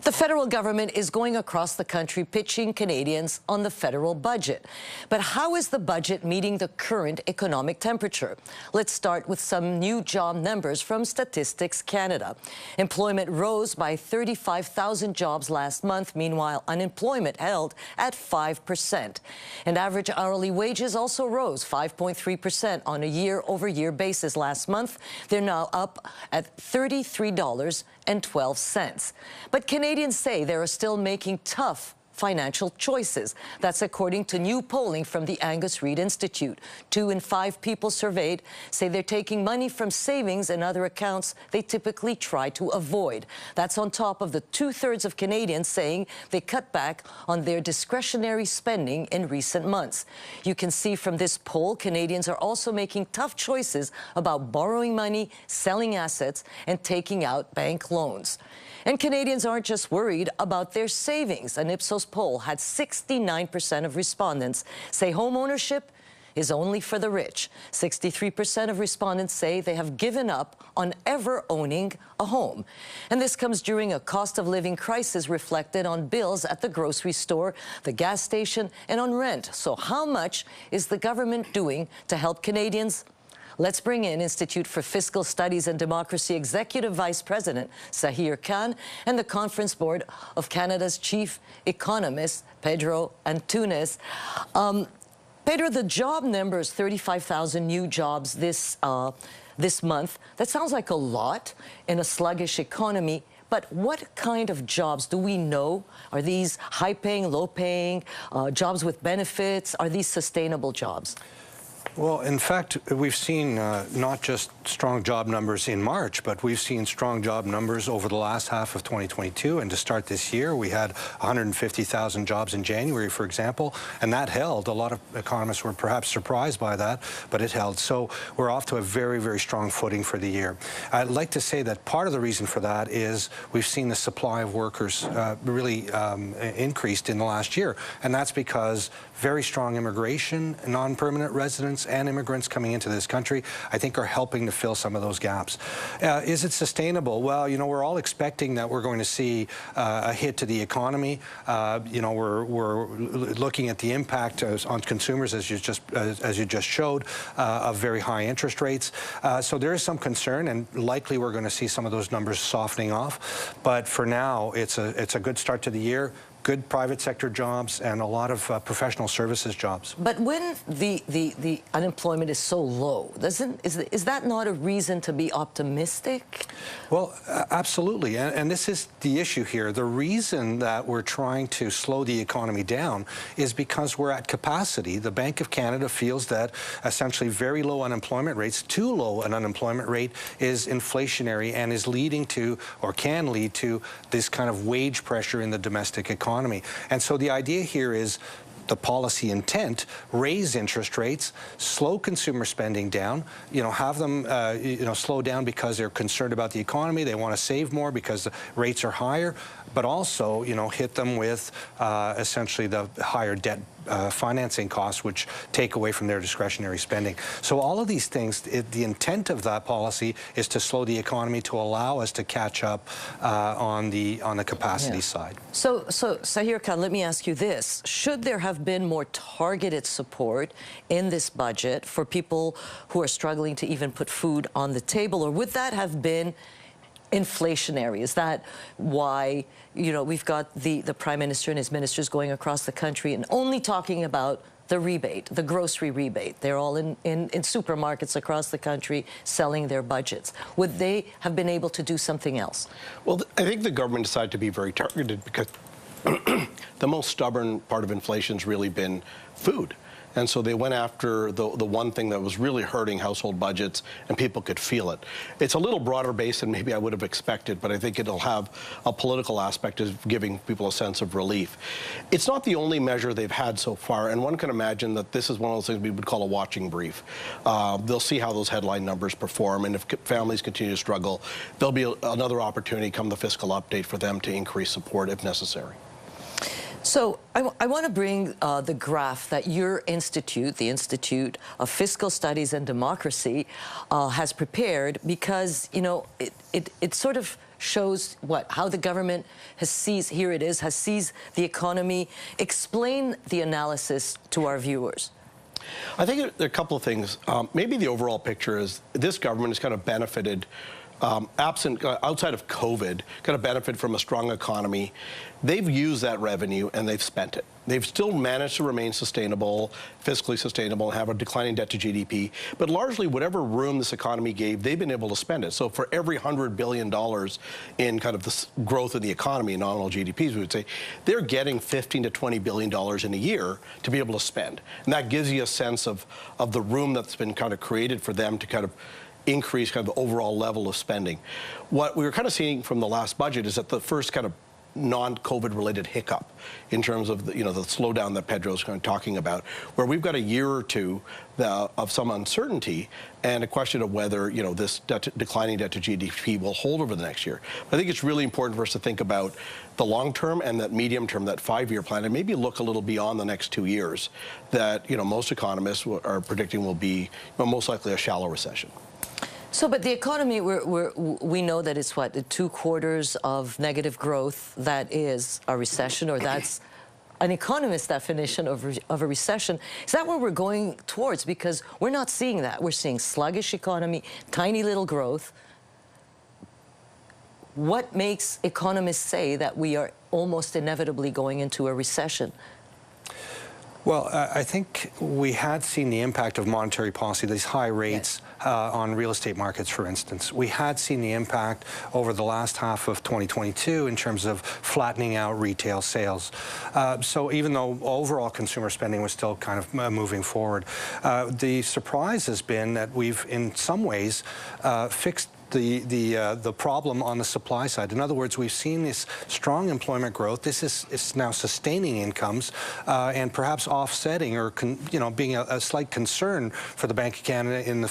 The federal government is going across the country pitching Canadians on the federal budget. But how is the budget meeting the current economic temperature? Let's start with some new job numbers from Statistics Canada. Employment rose by 35,000 jobs last month. Meanwhile, unemployment held at 5%. And average hourly wages also rose 5.3% on a year-over-year basis last month. They're now up at $33.12. But Canadians say they are still making tough financial choices. That's according to new polling from the Angus Reid Institute. 2 in 5 people surveyed say they're taking money from savings and other accounts they typically try to avoid. That's on top of the 2/3 of Canadians saying they cut back on their discretionary spending in recent months. You can see from this poll, Canadians are also making tough choices about borrowing money, selling assets, and taking out bank loans. And Canadians aren't just worried about their savings. An Ipsos poll had 69% of respondents say home ownership is only for the rich. 63% of respondents say they have given up on ever owning a home. And this comes during a cost of living crisis reflected on bills at the grocery store, the gas station, and on rent. So how much is the government doing to help Canadians? Let's bring in Institute for Fiscal Studies and Democracy Executive Vice President Sahir Khan and the Conference Board of Canada's Chief Economist, Pedro Antunes. Pedro, the job numbers, 35,000 new jobs this month. That sounds like a lot in a sluggish economy. But what kind of jobs do we know? Are these high-paying, low-paying, jobs with benefits? Are these sustainable jobs? Well, in fact, we've seen not just strong job numbers in March, but we've seen strong job numbers over the last half of 2022. And to start this year, we had 150,000 jobs in January, for example, and that held. A lot of economists were perhaps surprised by that, but it held. So we're off to a very, very strong footing for the year. I'd like to say that part of the reason for that is we've seen the supply of workers really increased in the last year. And that's because very strong immigration, non-permanent residents, and immigrants coming into this country, I think, are helping to fill some of those gaps. Is it sustainable? Well, you know, we're all expecting that we're going to see a hit to the economy. You know, we're looking at the impact on consumers, as you just showed, of very high interest rates. So there is some concern, and likely we're going to see some of those numbers softening off. But for now, it's a good start to the year. Good private sector jobs and a lot of professional services jobs. But when the unemployment is so low, is that not a reason to be optimistic? Well, absolutely, and this is the issue here. The reason that we're trying to slow the economy down is because we're at capacity. The Bank of Canada feels that essentially very low unemployment rates, too low an unemployment rate, is inflationary and is leading to, or can lead to, this kind of wage pressure in the domestic economy. And so the idea here is the policy intent: raise interest rates, slow consumer spending down, you know, have them slow down because they're concerned about the economy, they want to save more because the rates are higher, but also, you know, hit them with essentially the higher debt financing costs, which take away from their discretionary spending. So all of these things, the intent of that policy is to slow the economy to allow us to catch up on the capacity side. So Sahir Khan, let me ask you this. Should there have been more targeted support in this budget for people who are struggling to even put food on the table, or would that have been inflationary? Is that why, you know, we've got the Prime Minister and his ministers going across the country and only talking about the rebate, the grocery rebate? They're all in supermarkets across the country selling their budgets. Would they have been able to do something else? Well, I think the government decided to be very targeted because the most stubborn part of inflation's really been food. And so they went after the one thing that was really hurting household budgets, and people could feel it. It's a little broader base than maybe I would have expected, but I think it'll have a political aspect of giving people a sense of relief. It's not the only measure they've had so far, and one can imagine that this is one of those things we would call a watching brief. They'll see how those headline numbers perform, and if families continue to struggle, there'll be another opportunity come the fiscal update for them to increase support if necessary. So I want to bring the graph that your institute, the Institute of Fiscal Studies and Democracy, has prepared, because, you know, it sort of shows what? How the government has seized, here it is, has seized the economy. Explain the analysis to our viewers. I think there are a couple of things. Maybe the overall picture is this government has kind of benefited, outside of COVID, kind of benefit from a strong economy. They've used that revenue and they've spent it. They've still managed to remain sustainable, fiscally sustainable, and have a declining debt to GDP. But largely, whatever room this economy gave, they've been able to spend it. So for every $100 billion in kind of the growth of the economy, nominal GDPs, we would say, they're getting $15 to $20 billion in a year to be able to spend. And that gives you a sense of the room that's been kind of created for them to kind of increase kind of the overall level of spending. What we were kind of seeing from the last budget is that the first kind of non-COVID related hiccup in terms of the slowdown that Pedro's kind of talking about, where we've got a year or two of some uncertainty and a question of whether this declining debt to GDP will hold over the next year. But I think it's really important for us to think about the long term and that medium term, that 5-year plan, and maybe look a little beyond the next 2 years that most economists are predicting will be most likely a shallow recession. So, but the economy, we know that it's what, 2 quarters of negative growth, that is a recession, or that's an economist's definition of a recession. Is that what we're going towards? Because we're not seeing that. We're seeing sluggish economy, tiny little growth. What makes economists say that we are almost inevitably going into a recession? Well, I think we had seen the impact of monetary policy, these high rates on real estate markets, for instance. We had seen the impact over the last half of 2022 in terms of flattening out retail sales. So even though overall consumer spending was still kind of moving forward, the surprise has been that we've, in some ways, fixed the problem on the supply side. In other words, we've seen this strong employment growth. This is now sustaining incomes and perhaps offsetting or being a slight concern for the Bank of Canada in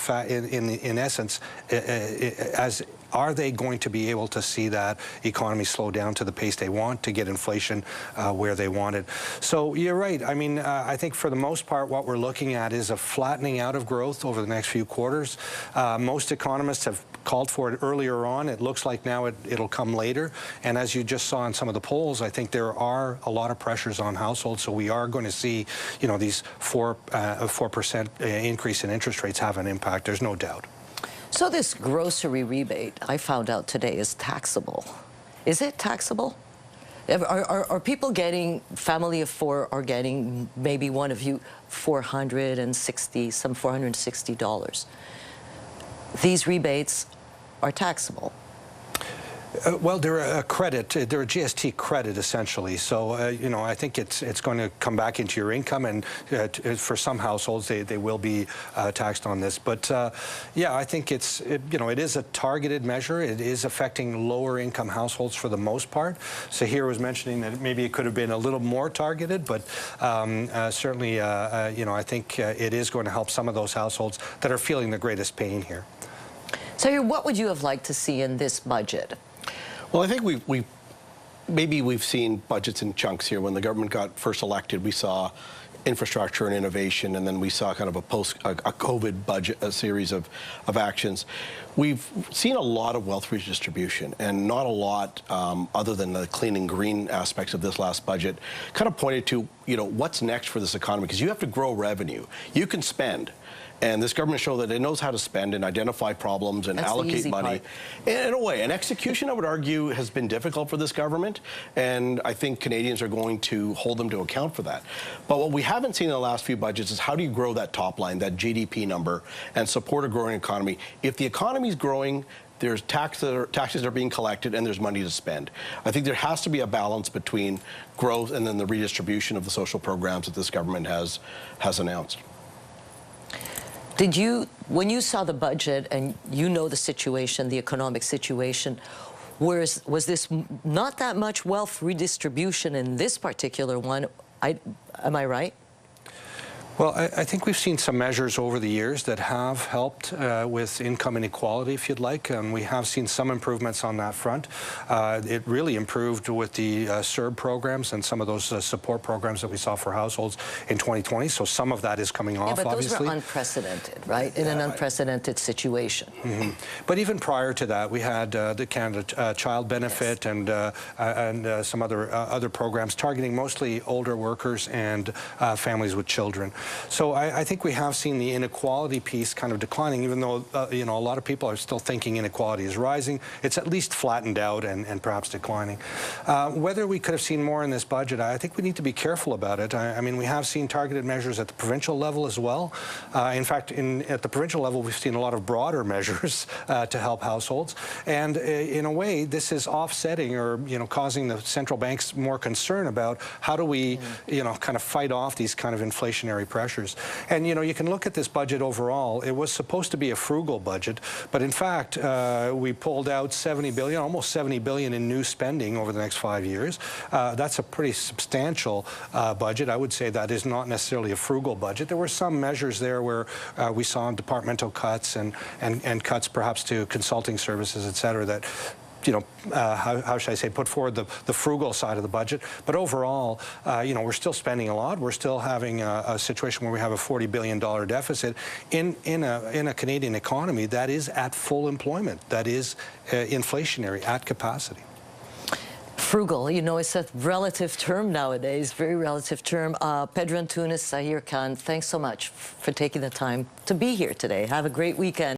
essence, as are they going to be able to see that economy slow down to the pace they want to get inflation where they want it? So you're right. I mean, I think for the most part, what we're looking at is a flattening out of growth over the next few quarters. Most economists have called for it earlier on. It looks like now it'll come later. And as you just saw in some of the polls, I think there are a lot of pressures on households. So we are going to see, these 4% increase in interest rates have an impact. There's no doubt. So this grocery rebate, I found out today, is taxable. Is it taxable? Are people getting, family of 4 are getting, maybe one of you, $460? These rebates are taxable. Well, they're a credit. They're a GST credit, essentially. So, I think it's going to come back into your income, and for some households, they will be taxed on this. But yeah, I think it is a targeted measure. It is affecting lower income households for the most part. Sahir was mentioning that maybe it could have been a little more targeted, but certainly, I think it is going to help some of those households that are feeling the greatest pain here. Sahir, what would you have liked to see in this budget? Well, I think we've seen budgets in chunks here. When the government got first elected, we saw infrastructure and innovation, and then we saw kind of a COVID budget, a series of actions. We've seen a lot of wealth redistribution, and not a lot other than the clean and green aspects of this last budget kind of pointed to, what's next for this economy, because you have to grow revenue. You can spend. And this government showed that it knows how to spend and identify problems and allocate money. In a way, and execution, I would argue, has been difficult for this government, and I think Canadians are going to hold them to account for that. But what we haven't seen in the last few budgets is how do you grow that top line, that GDP number, and support a growing economy. If the economy is growing, there's taxes are being collected, and there's money to spend. I think there has to be a balance between growth and then the redistribution of the social programs that this government has announced. Did you, when you saw the budget and the situation, the economic situation, was this not that much wealth redistribution in this particular one? Am I right? Well, I think we've seen some measures over the years that have helped with income inequality, if you'd like, and we have seen some improvements on that front. It really improved with the CERB programs and some of those support programs that we saw for households in 2020, so some of that is coming off, but obviously. those were unprecedented, right? In an unprecedented situation. Mm-hmm. But even prior to that, we had the Canada Child Benefit, yes, and some other programs targeting mostly older workers and families with children. So I think we have seen the inequality piece kind of declining, even though you know, a lot of people are still thinking inequality is rising. It's at least flattened out and perhaps declining. Whether we could have seen more in this budget, I think we need to be careful about it. I mean, we have seen targeted measures at the provincial level as well. In fact, at the provincial level, we've seen a lot of broader measures to help households. And in a way, this is offsetting or, you know, causing the central banks more concern about how do we, you know, kind of fight off these kind of inflationary pressures. And, you know, you can look at this budget overall. It was supposed to be a frugal budget, but in fact, we pulled out 70 billion, almost 70 billion in new spending over the next 5 years. That's a pretty substantial budget. I would say that is not necessarily a frugal budget. There were some measures there where we saw departmental cuts and cuts perhaps to consulting services, et cetera, that, you know, how should I say, put forward the frugal side of the budget. But overall, you know, we're still spending a lot. We're still having a situation where we have a $40 billion deficit in a Canadian economy that is at full employment, that is inflationary at capacity. Frugal, you know, it's a relative term nowadays, very relative term. Pedro Antunes, Sahir Khan, thanks so much for taking the time to be here today. Have a great weekend.